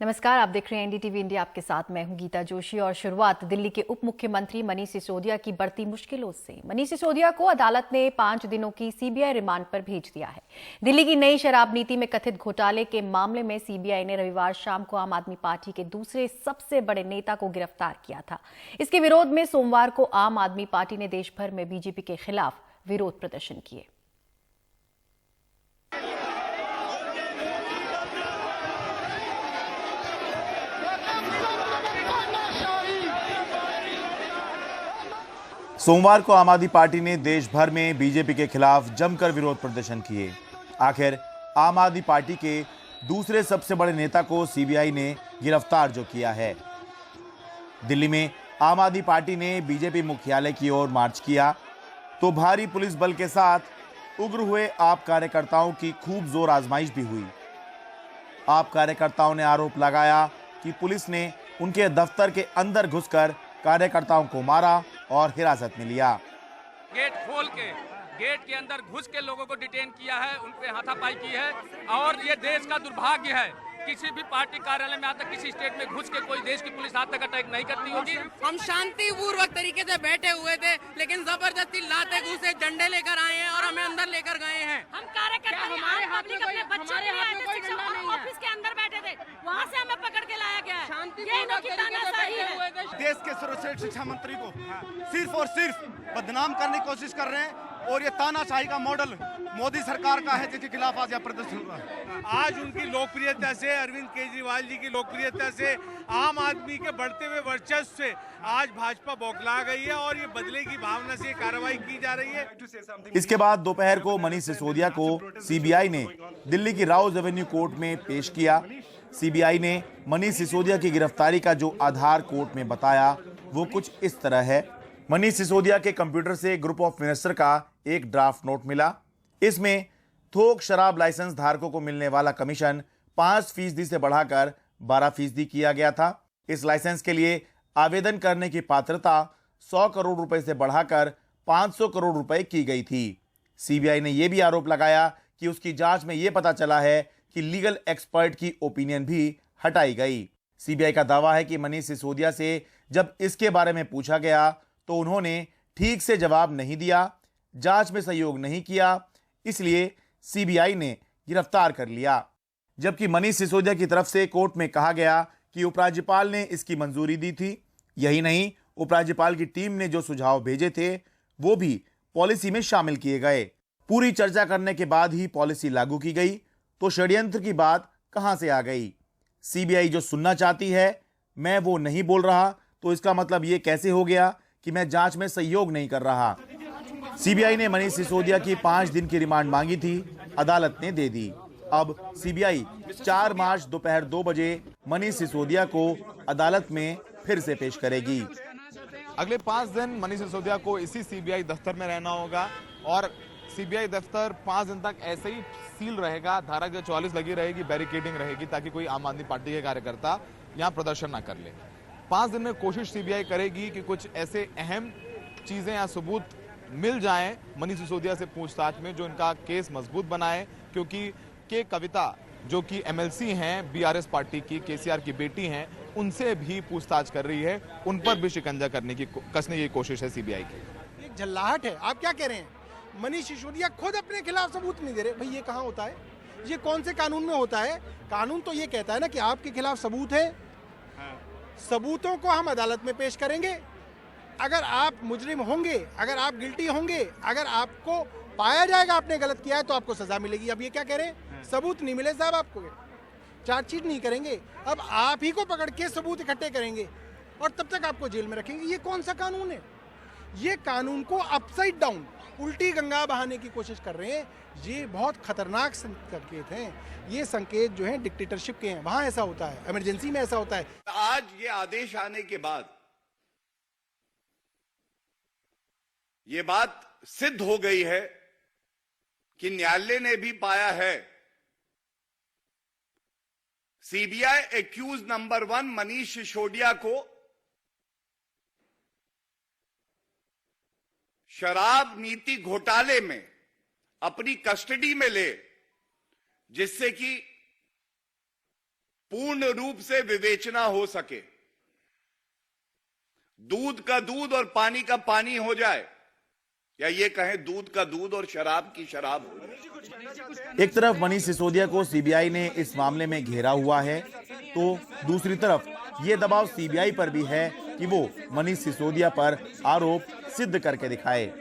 नमस्कार, आप देख रहे हैं एनडीटीवी इंडिया। आपके साथ मैं हूं गीता जोशी। और शुरुआत दिल्ली के उप मुख्यमंत्री मनीष सिसोदिया की बढ़ती मुश्किलों से। मनीष सिसोदिया को अदालत ने 5 दिनों की सीबीआई रिमांड पर भेज दिया है। दिल्ली की नई शराब नीति में कथित घोटाले के मामले में सीबीआई ने रविवार शाम को आम आदमी पार्टी के दूसरे सबसे बड़े नेता को गिरफ्तार किया था। इसके विरोध में सोमवार को आम आदमी पार्टी ने देश भर में बीजेपी के खिलाफ विरोध प्रदर्शन किए। सोमवार को आम आदमी पार्टी ने देश भर में बीजेपी के खिलाफ जमकर विरोध प्रदर्शन किए। आखिर आम आदमी पार्टी के दूसरे सबसे बड़े नेता को सीबीआई ने गिरफ्तार जो किया है। दिल्ली में आम आदमी पार्टी ने बीजेपी मुख्यालय की ओर मार्च किया तो भारी पुलिस बल के साथ उग्र हुए आप कार्यकर्ताओं की खूब जोर आजमाइश भी हुई। आप कार्यकर्ताओं ने आरोप लगाया कि पुलिस ने उनके दफ्तर के अंदर घुसकर कार्यकर्ताओं को मारा और हिरासत में लिया। गेट खोल के गेट के अंदर घुस के लोगों को डिटेन किया है, उन पे हाथापाई की है। और ये देश का दुर्भाग्य है, किसी भी पार्टी कार्यालय में आज तक किसी स्टेट में घुस के कोई देश की पुलिस आज तक अटैक नहीं करती होगी। हम शांतिपूर्वक तरीके से बैठे हुए थे, लेकिन जबरदस्ती लाते घुसे झंडे लेकर आए हैं और हमें अंदर लेकर गए हैं। हम कार्यकर्ता हमारे हाथ में कोई डंडा नहीं है। ऑफिस के अंदर बैठे थे, वहाँ से हमें पकड़ के लाया गया है। शांतिपूर्वक तरीके से बैठे हुए थे। देश के सर्वश्रेष्ठ शिक्षा मंत्री को सिर्फ और सिर्फ बदनाम करने की कोशिश कर रहे हैं। और ये तानाशाही का मॉडल मोदी सरकार का है, जिसके खिलाफ आज यह प्रदर्शन हुआ है। आज उनकी लोकप्रियता से, अरविंद केजरीवाल जी की लोकप्रियता से, आम आदमी के बढ़ते हुए वर्चस्व से आज भाजपा बौखला गई है और ये बदले की भावना से कार्रवाई की जा रही है। इसके बाद दोपहर को मनीष सिसोदिया को सीबीआई ने दिल्ली की राउज एवेन्यू कोर्ट में पेश किया। सीबीआई ने मनीष सिसोदिया की गिरफ्तारी का जो आधार कोर्ट में बताया वो कुछ इस तरह है। मनीष सिसोदिया के कंप्यूटर से ग्रुप ऑफ मिनिस्टर का एक ड्राफ्ट नोट मिला। इसमें थोक शराब लाइसेंस धारकों को मिलने वाला कमीशन 5% से बढ़ाकर 12% किया गया था। इस लाइसेंस के लिए आवेदन करने की पात्रता 100 करोड़ रुपए से बढ़ाकर 500 करोड़ रुपए की गई थी। सीबीआई ने यह भी आरोप लगाया कि उसकी जांच में यह पता चला है कि लीगल एक्सपर्ट की ओपिनियन भी हटाई गई। सीबीआई का दावा है कि मनीष सिसोदिया से जब इसके बारे में पूछा गया तो उन्होंने ठीक से जवाब नहीं दिया, जांच में सहयोग नहीं किया, इसलिए सीबीआई ने गिरफ्तार कर लिया। जबकि मनीष सिसोदिया की तरफ से कोर्ट में कहा गया कि उपराज्यपाल ने इसकी मंजूरी दी थी। यही नहीं, उपराज्यपाल की टीम ने जो सुझाव भेजे थे वो भी पॉलिसी में शामिल किए गए। पूरी चर्चा करने के बाद ही पॉलिसी लागू की गई तो षड्यंत्र की बात कहां से आ गई? सीबीआई जो सुनना चाहती है मैं वो नहीं बोल रहा, तो इसका मतलब ये कैसे हो गया कि मैं जांच में सहयोग नहीं कर रहा? सीबीआई ने मनीष सिसोदिया की 5 दिन की रिमांड मांगी थी, अदालत ने दे दी। अब सीबीआई 4 मार्च दोपहर 2 बजे मनीष सिसोदिया को अदालत में फिर से पेश करेगी। अगले 5 दिन मनीष सिसोदिया को इसी सीबीआई दफ्तर में रहना होगा और सीबीआई दफ्तर 5 दिन तक ऐसे ही सील रहेगा। धारा 44 लगी रहेगी, बैरिकेडिंग रहेगी ताकि कोई आम आदमी पार्टी के कार्यकर्ता यहाँ प्रदर्शन ना कर ले। 5 दिन में कोशिश सीबीआई करेगी कि कुछ ऐसे अहम चीजें या सबूत मिल जाएं मनीष सिसोदिया से पूछताछ में जो इनका केस मजबूत बनाए, क्योंकि के कविता जो कि एमएलसी हैं, बीआरएस पार्टी की, केसीआर की बेटी हैं, उनसे भी पूछताछ कर रही है, उन पर भी शिकंजा कसने की कोशिश है सीबीआई की। एक झल्लाहट है। आप क्या कह रहे हैं? मनीष सिसोदिया खुद अपने खिलाफ सबूत नहीं दे रहे। भाई ये कहाँ होता है? ये कौन से कानून में होता है? कानून तो ये कहता है ना कि आपके खिलाफ सबूत है, सबूतों को हम अदालत में पेश करेंगे। अगर आप मुजरिम होंगे, अगर आप गिल्टी होंगे, अगर आपको पाया जाएगा आपने गलत किया है तो आपको सजा मिलेगी। अब ये क्या कह रहे हैं? सबूत नहीं मिले साहब, आपको चार्जशीट नहीं करेंगे, अब आप ही को पकड़ के सबूत इकट्ठे करेंगे और तब तक आपको जेल में रखेंगे। ये कौन सा कानून है? ये कानून को अपसाइड डाउन, उल्टी गंगा बहाने की कोशिश कर रहे हैं। ये बहुत खतरनाक संकेत हैं। ये संकेत जो हैं डिक्टेटरशिप के हैं। वहां ऐसा होता है, इमरजेंसी में ऐसा होता है। आज ये आदेश आने के बाद ये बात सिद्ध हो गई है कि न्यायालय ने भी पाया है CBI accused number 1 Manish Sisodia को शराब नीति घोटाले में अपनी कस्टडी में ले, जिससे कि पूर्ण रूप से विवेचना हो सके, दूध का दूध और पानी का पानी हो जाए, या ये कहें दूध का दूध और शराब की शराब हो जाए। एक तरफ मनीष सिसोदिया को सीबीआई ने इस मामले में घेरा हुआ है, तो दूसरी तरफ ये दबाव सीबीआई पर भी है कि वो मनीष सिसोदिया पर आरोप सिद्ध करके दिखाए।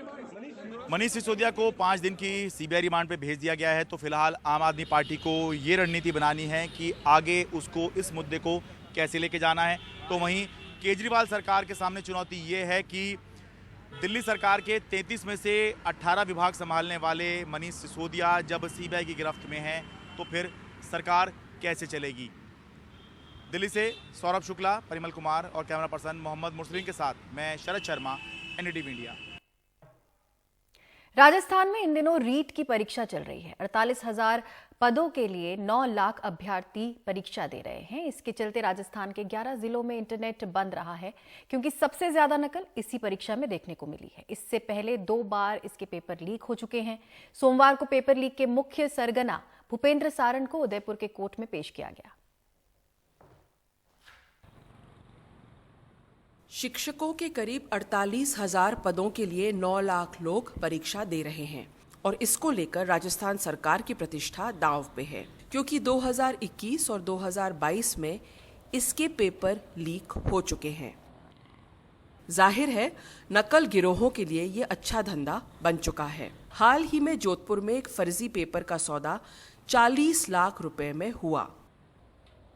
मनीष सिसोदिया को 5 दिन की सीबीआई रिमांड पे भेज दिया गया है, तो फिलहाल आम आदमी पार्टी को ये रणनीति बनानी है कि आगे उसको इस मुद्दे को कैसे लेके जाना है। तो वहीं केजरीवाल सरकार के सामने चुनौती ये है कि दिल्ली सरकार के 33 में से 18 विभाग संभालने वाले मनीष सिसोदिया जब सीबीआई की गिरफ्त में हैं, तो फिर सरकार कैसे चलेगी। दिल्ली से सौरभ शुक्ला, परिमल कुमार और कैमरा पर्सन मोहम्मद मुर्सलीन के साथ मैं शरद शर्मा, एनडीटीवी इंडिया। राजस्थान में इन दिनों रीट की परीक्षा चल रही है। 48,000 पदों के लिए 9 लाख अभ्यर्थी परीक्षा दे रहे हैं। इसके चलते राजस्थान के 11 जिलों में इंटरनेट बंद रहा है, क्योंकि सबसे ज्यादा नकल इसी परीक्षा में देखने को मिली है। इससे पहले 2 बार इसके पेपर लीक हो चुके हैं। सोमवार को पेपर लीक के मुख्य सरगना भूपेंद्र सारण को उदयपुर के कोर्ट में पेश किया गया। शिक्षकों के करीब 48,000 पदों के लिए 9 लाख लोग परीक्षा दे रहे हैं और इसको लेकर राजस्थान सरकार की प्रतिष्ठा दांव पे है, क्योंकि 2021 और 2022 में इसके पेपर लीक हो चुके हैं। जाहिर है नकल गिरोहों के लिए ये अच्छा धंधा बन चुका है। हाल ही में जोधपुर में एक फर्जी पेपर का सौदा 40 लाख रुपए में हुआ।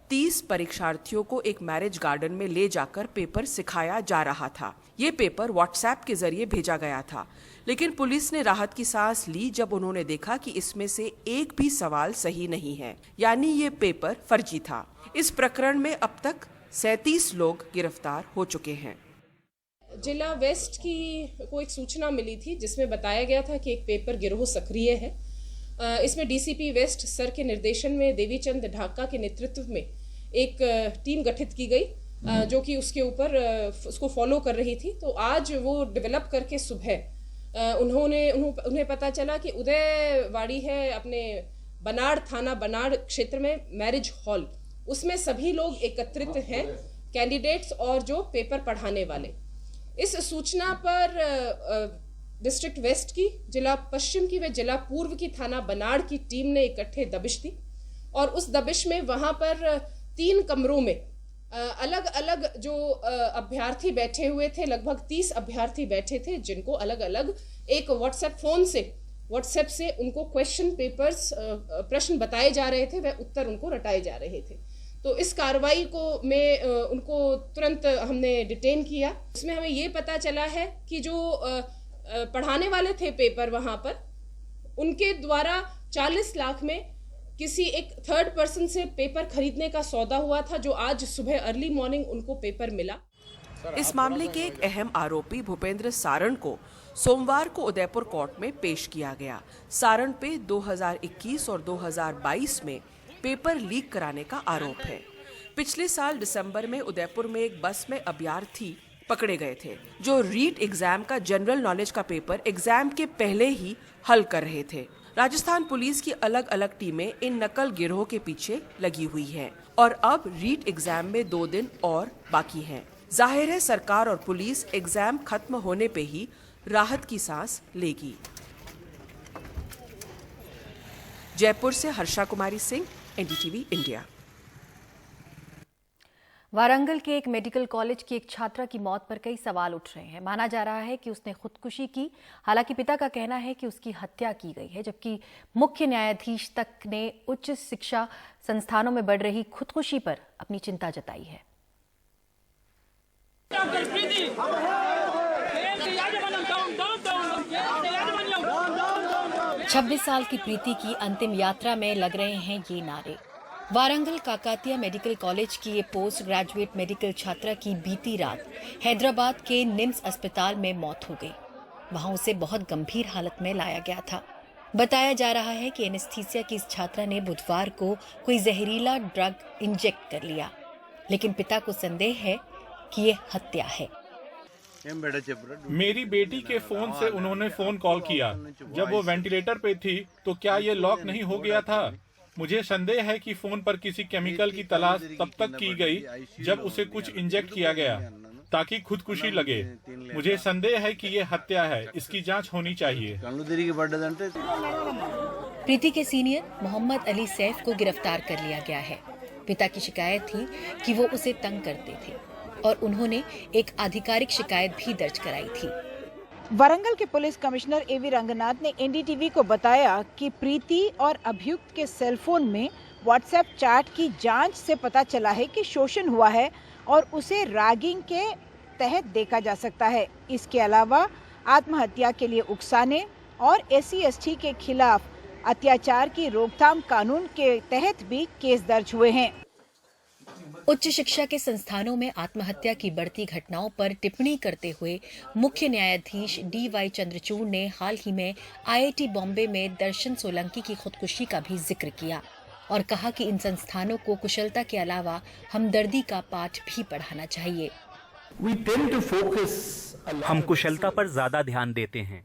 30 परीक्षार्थियों को एक मैरिज गार्डन में ले जाकर पेपर सिखाया जा रहा था। ये पेपर व्हाट्सएप के जरिए भेजा गया था, लेकिन पुलिस ने राहत की सांस ली जब उन्होंने देखा कि इसमें से एक भी सवाल सही नहीं है, यानी ये पेपर फर्जी था। इस प्रकरण में अब तक 37 लोग गिरफ्तार हो चुके हैं। जिला वेस्ट की को एक सूचना मिली थी जिसमें बताया गया था कि एक पेपर गिरोह सक्रिय है। इसमें डीसीपी वेस्ट सर के निर्देशन में देवीचंद ढाका के नेतृत्व में एक टीम गठित की गई, जो कि उसके ऊपर उसको फॉलो कर रही थी। तो आज वो डेवलप करके सुबह उन्हें पता चला कि उदयवाड़ी है अपने बनाड़ थाना बनाड़ क्षेत्र में मैरिज हॉल, उसमें सभी लोग एकत्रित हैं, कैंडिडेट्स और जो पेपर पढ़ाने वाले। इस सूचना पर डिस्ट्रिक्ट वेस्ट की, जिला पश्चिम की व जिला पूर्व की थाना बनाड़ की टीम ने इकट्ठे दबिश दी और उस दबिश में वहां पर 3 कमरों में अलग अलग जो अभ्यर्थी बैठे हुए थे, लगभग 30 अभ्यर्थी बैठे थे, जिनको अलग अलग एक व्हाट्सएप से उनको क्वेश्चन पेपर्स, प्रश्न बताए जा रहे थे, वह उत्तर उनको रटाए जा रहे थे। तो इस कार्रवाई में उनको तुरंत हमने डिटेन किया। इसमें हमें ये पता चला है कि जो पढ़ाने वाले थे पेपर वहां पर, उनके द्वारा 40 लाख में किसी एक थर्ड पर्सन से पेपर खरीदने का सौदा हुआ था, जो आज सुबह अर्ली मॉर्निंग उनको पेपर मिला। इस मामले के एक अहम आरोपी भूपेंद्र सारण को सोमवार को उदयपुर कोर्ट में पेश किया गया। सारण पे 2021 और 2022 में पेपर लीक कराने का आरोप है। पिछले साल दिसंबर में उदयपुर में एक बस में अभ्यर्थी पकड़े गए थे, जो रीट एग्जाम का जनरल नॉलेज का पेपर एग्जाम के पहले ही हल कर रहे थे। राजस्थान पुलिस की अलग अलग टीमें इन नकल गिरोह के पीछे लगी हुई हैं और अब रीट एग्जाम में 2 दिन और बाकी हैं। जाहिर है सरकार और पुलिस एग्जाम खत्म होने पे ही राहत की सांस लेगी। जयपुर से हर्षा कुमारी सिंह, एनडीटीवी इंडिया। वारंगल के एक मेडिकल कॉलेज की एक छात्रा की मौत पर कई सवाल उठ रहे हैं। माना जा रहा है कि उसने खुदकुशी की। हालांकि पिता का कहना है कि उसकी हत्या की गई है, जबकि मुख्य न्यायाधीश तक ने उच्च शिक्षा संस्थानों में बढ़ रही खुदकुशी पर अपनी चिंता जताई है। 26 साल की प्रीति की अंतिम यात्रा में लग रहे हैं ये नारे। वारंगल काकातिया मेडिकल कॉलेज की ये पोस्ट ग्रेजुएट मेडिकल छात्रा की बीती रात हैदराबाद के निम्स अस्पताल में मौत हो गई। वहां उसे बहुत गंभीर हालत में लाया गया था। बताया जा रहा है कि एनेस्थीसिया की इस छात्रा ने बुधवार को कोई जहरीला ड्रग इंजेक्ट कर लिया, लेकिन पिता को संदेह है कि ये हत्या है। मेरी बेटी के फोन से उन्होंने फोन कॉल किया। जब वो वेंटिलेटर पे थी तो क्या ये लॉक नहीं हो गया था? मुझे संदेह है कि फोन पर किसी केमिकल की तलाश तब तक की गई जब उसे कुछ इंजेक्ट किया गया ताकि खुदकुशी लगे। मुझे संदेह है कि ये हत्या है, इसकी जांच होनी चाहिए। प्रीति के सीनियर मोहम्मद अली सैफ को गिरफ्तार कर लिया गया है। पिता की शिकायत थी कि वो उसे तंग करते थे और उन्होंने एक आधिकारिक शिकायत भी दर्ज कराई थी। वारंगल के पुलिस कमिश्नर एवी रंगनाथ ने एनडीटीवी को बताया कि प्रीति और अभियुक्त के सेलफोन में व्हाट्सएप चैट की जांच से पता चला है कि शोषण हुआ है और उसे रैगिंग के तहत देखा जा सकता है। इसके अलावा आत्महत्या के लिए उकसाने और SC/ST के खिलाफ अत्याचार की रोकथाम कानून के तहत भी केस दर्ज हुए हैं। उच्च शिक्षा के संस्थानों में आत्महत्या की बढ़ती घटनाओं पर टिप्पणी करते हुए मुख्य न्यायाधीश DY चंद्रचूड़ ने हाल ही में IIT बॉम्बे में दर्शन सोलंकी की खुदकुशी का भी जिक्र किया और कहा कि इन संस्थानों को कुशलता के अलावा हमदर्दी का पाठ भी पढ़ाना चाहिए। हम कुशलता पर ज्यादा ध्यान देते हैं।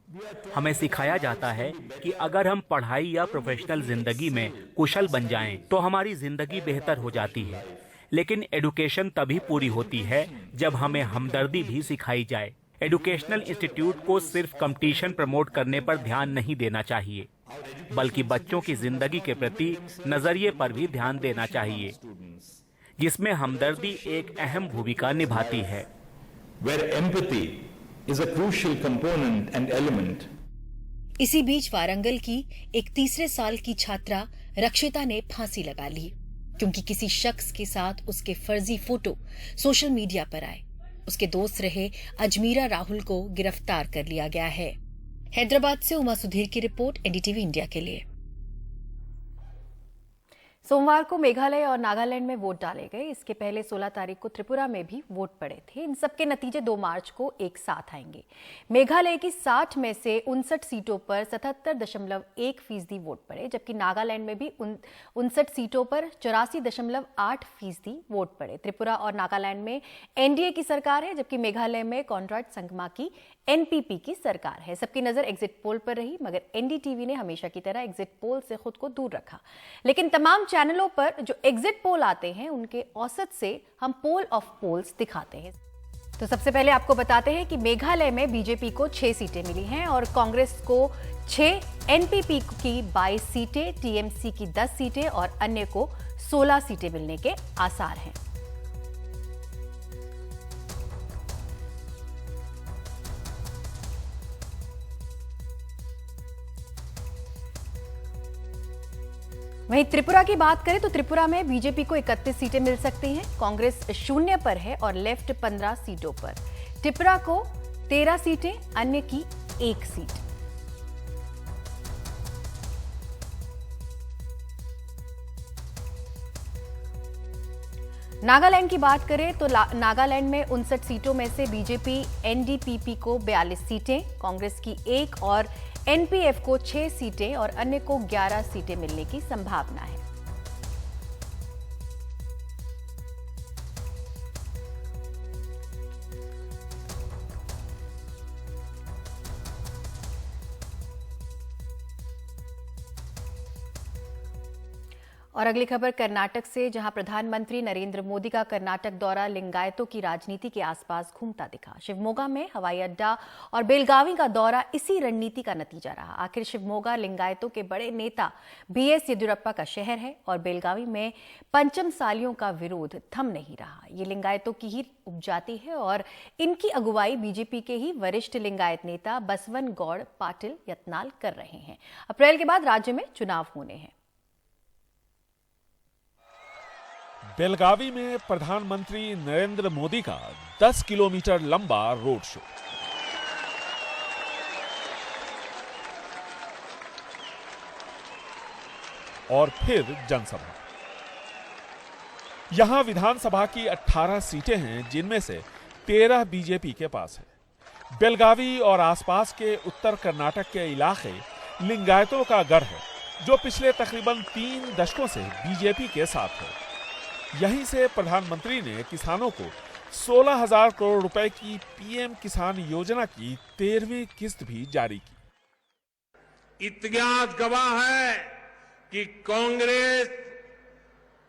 हमें सिखाया जाता है कि अगर हम पढ़ाई या प्रोफेशनल जिंदगी में कुशल बन जाएं, तो हमारी जिंदगी बेहतर हो जाती है। लेकिन एडुकेशन तभी पूरी होती है जब हमें हमदर्दी भी सिखाई जाए। एजुकेशनल इंस्टीट्यूट को सिर्फ कंपटीशन प्रमोट करने पर ध्यान नहीं देना चाहिए, बल्कि बच्चों की जिंदगी के प्रति नजरिए पर भी ध्यान देना चाहिए, जिसमें हमदर्दी एक अहम भूमिका निभाती है। Where empathy is a crucial component and element. इसी बीच वारंगल की एक तीसरे साल की छात्रा रक्षिता ने फांसी लगा ली क्योंकि किसी शख्स के साथ उसके फर्जी फोटो सोशल मीडिया पर आए। उसके दोस्त रहे अजमीरा राहुल को गिरफ्तार कर लिया गया है। हैदराबाद से उमा सुधीर की रिपोर्ट, NDTV इंडिया के लिए। सोमवार को मेघालय और नागालैंड में वोट डाले गए। इसके पहले 16 तारीख को त्रिपुरा में भी वोट पड़े थे। इन सबके नतीजे 2 मार्च को एक साथ आएंगे। मेघालय की 60 में से 59 सीटों पर 77.1% वोट पड़े, जबकि नागालैंड में भी 59 सीटों पर 84.8% वोट पड़े। त्रिपुरा और नागालैंड में NDA की सरकार है, जबकि मेघालय में कॉनराड संगमा की NPP की सरकार है। सबकी नजर एग्जिट पोल पर रही, मगर NDTV ने हमेशा की तरह एग्जिट पोल से खुद को दूर रखा। लेकिन तमाम चैनलों पर जो एग्जिट पोल आते हैं उनके औसत से हम पोल ऑफ पोल्स दिखाते हैं। तो सबसे पहले आपको बताते हैं कि मेघालय में बीजेपी को 6 सीटें मिली हैं और कांग्रेस को 6, NPP की 22 सीटें, TMC की 10 सीटें और अन्य को 16 सीटें मिलने के आसार हैं। वहीं त्रिपुरा की बात करें तो त्रिपुरा में बीजेपी को 31 सीटें मिल सकती हैं, कांग्रेस 0 पर है और लेफ्ट 15 सीटों पर। त्रिपुरा को 13 सीटें, अन्य की 1 सीट। नागालैंड की बात करें तो नागालैंड में 59 सीटों में से बीजेपी NDPP को 42 सीटें, कांग्रेस की 1 और NPF को 6 सीटें और अन्य को 11 सीटें मिलने की संभावना है। और अगली खबर कर्नाटक से, जहां प्रधानमंत्री नरेंद्र मोदी का कर्नाटक दौरा लिंगायतों की राजनीति के आसपास घूमता दिखा। शिवमोगा में हवाई अड्डा और बेलगावी का दौरा इसी रणनीति का नतीजा रहा। आखिर शिवमोगा लिंगायतों के बड़े नेता BS येदियुरप्पा का शहर है और बेलगावी में पंचमसालियों का विरोध थम नहीं रहा। ये लिंगायतों की ही उपजाति है और इनकी अगुवाई बीजेपी के ही वरिष्ठ लिंगायत नेता बसवन गौड़ पाटिल यत्नाल कर रहे हैं। अप्रैल के बाद राज्य में चुनाव होने हैं। बेलगावी में प्रधानमंत्री नरेंद्र मोदी का 10 किलोमीटर लंबा रोड शो। और फिर जनसभा। यहां विधानसभा की 18 सीटें हैं, जिनमें से 13 बीजेपी के पास है। बेलगावी और आसपास के उत्तर कर्नाटक के इलाके लिंगायतों का गढ़ है, जो पिछले तकरीबन 3 दशकों से बीजेपी के साथ है। यहीं से प्रधानमंत्री ने किसानों को 16,000 करोड़ रुपए की PM किसान योजना की 13वीं किस्त भी जारी की। इतिहास गवाह है कि कांग्रेस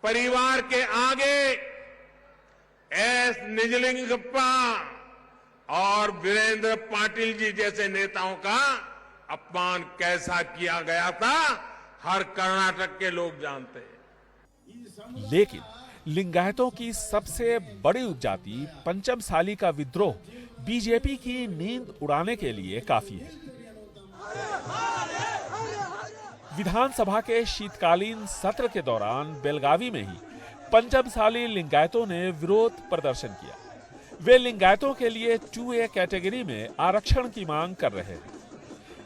परिवार के आगे एस निजलिंगप्पा और वीरेंद्र पाटिल जी जैसे नेताओं का अपमान कैसा किया गया था, हर कर्नाटक के लोग जानते हैं। लेकिन लिंगायतों की सबसे बड़ी उपजाति पंचमसाली का विद्रोह बीजेपी की नींद उड़ाने के लिए काफी है। विधानसभा के शीतकालीन सत्र के दौरान बेलगावी में ही पंचमसाली लिंगायतों ने विरोध प्रदर्शन किया। वे लिंगायतों के लिए 2A कैटेगरी में आरक्षण की मांग कर रहे हैं।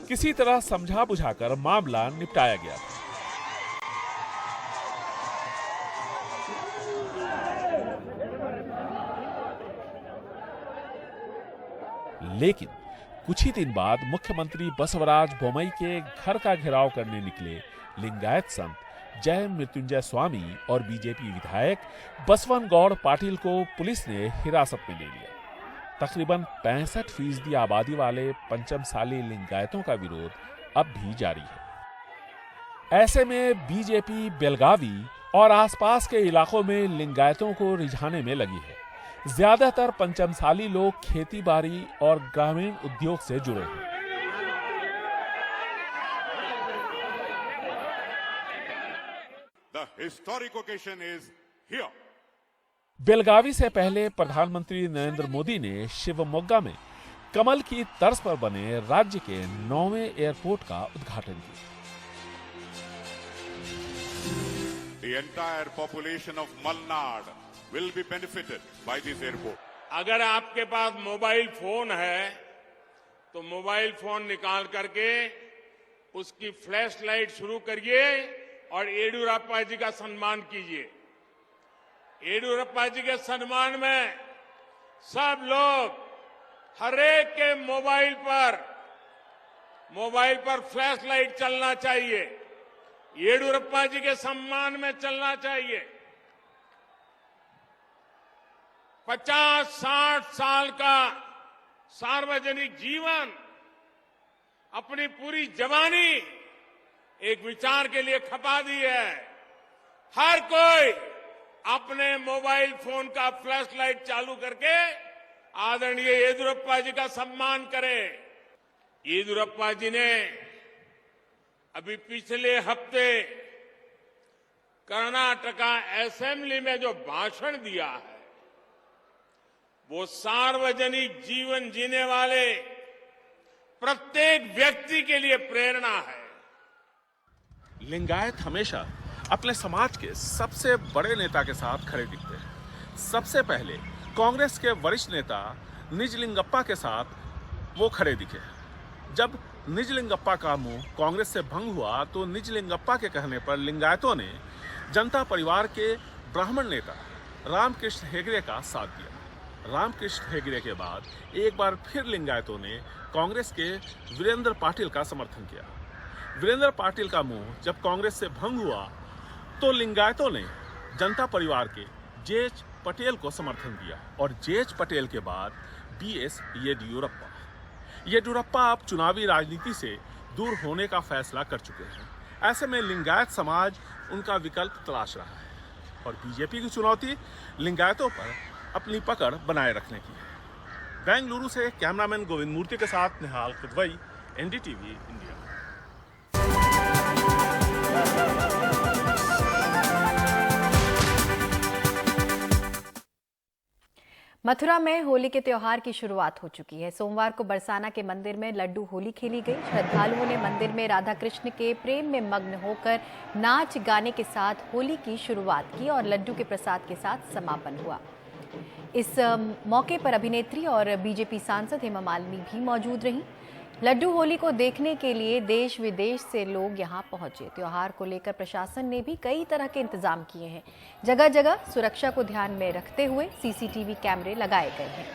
किसी तरह समझा बुझाकर मामला निपटाया गया था। लेकिन कुछ ही दिन बाद मुख्यमंत्री बसवराज बोम्मई के घर का घेराव करने निकले लिंगायत संत जय मृत्युंजय स्वामी और बीजेपी विधायक बसवन गौड़ पाटिल को पुलिस ने हिरासत में ले लिया। तकरीबन 65% आबादी वाले पंचमसाली लिंगायतों का विरोध अब भी जारी है। ऐसे में बीजेपी बेलगावी और आसपास के इलाकों में लिंगायतों को रिझाने में लगी है। ज्यादातर पंचमसाली लोग खेती बाड़ी और ग्रामीण उद्योग से जुड़े हैं। The historic occasion is here. Belagavi से पहले प्रधानमंत्री नरेंद्र मोदी ने शिवमोग्गा में कमल की तर्ज पर बने राज्य के 9वें एयरपोर्ट का उद्घाटन किया। The entire population of Malnad will be benefited by this airport. अगर आपके पास मोबाइल फोन है तो मोबाइल फोन निकाल करके उसकी फ्लैश लाइट शुरू करिए और येडियुरप्पा जी का सम्मान कीजिए। येडियुरप्पा जी के सम्मान में सब लोग हरेक के मोबाइल पर फ्लैश लाइट चलना चाहिए, येडियुरप्पा जी के सम्मान में चलना चाहिए। 50-60 साल का सार्वजनिक जीवन, अपनी पूरी जवानी एक विचार के लिए खपा दी है। हर कोई अपने मोबाइल फोन का फ्लैश लाइट चालू करके आदरणीय येदियुरप्पा जी का सम्मान करे। येदियुरप्पा जी ने अभी पिछले हफ्ते कर्नाटका असेंबली में जो भाषण दिया है वो सार्वजनिक जीवन जीने वाले प्रत्येक व्यक्ति के लिए प्रेरणा है। लिंगायत हमेशा अपने समाज के सबसे बड़े नेता के साथ खड़े दिखते हैं। सबसे पहले कांग्रेस के वरिष्ठ नेता निजलिंगप्पा के साथ वो खड़े दिखे। जब निजलिंगप्पा का मुंह कांग्रेस से भंग हुआ तो निजलिंगप्पा के कहने पर लिंगायतों ने जनता परिवार के ब्राह्मण नेता रामकृष्ण हेगड़े का साथ दिया। रामकृष्ण हेगड़े के बाद एक बार फिर लिंगायतों ने कांग्रेस के वीरेंद्र पाटिल का समर्थन किया। वीरेंद्र पाटिल का मुंह जब कांग्रेस से भंग हुआ तो लिंगायतों ने जनता परिवार के जेएच पटेल को समर्थन दिया और जेएच पटेल के बाद बीएस येडियुरप्पा। येडियुरप्पा अब चुनावी राजनीति से दूर होने का फैसला कर चुके हैं। ऐसे में लिंगायत समाज उनका विकल्प तलाश रहा है और बीजेपी की चुनौती लिंगायतों पर अपनी पकड़ बनाए रखने की है। बेंगलुरु से कैमरामैन गोविंद मूर्ति के साथ निहाल खुदवई, एनडीटीवी इंडिया। मथुरा में होली के त्योहार की शुरुआत हो चुकी है। सोमवार को बरसाना के मंदिर में लड्डू होली खेली गई। श्रद्धालुओं ने मंदिर में राधा कृष्ण के प्रेम में मग्न होकर नाच गाने के साथ होली की शुरुआत की और लड्डू के प्रसाद के साथ समापन हुआ। इस मौके पर अभिनेत्री और बीजेपी सांसद हेमा मालिनी भी मौजूद रहीं। लड्डू होली को देखने के लिए देश विदेश से लोग यहां पहुंचे। त्योहार को लेकर प्रशासन ने भी कई तरह के इंतजाम किए हैं। जगह जगह सुरक्षा को ध्यान में रखते हुए सीसीटीवी कैमरे लगाए गए हैं।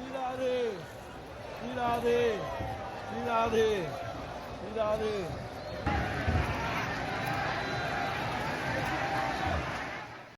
राधे राधे राधे राधे।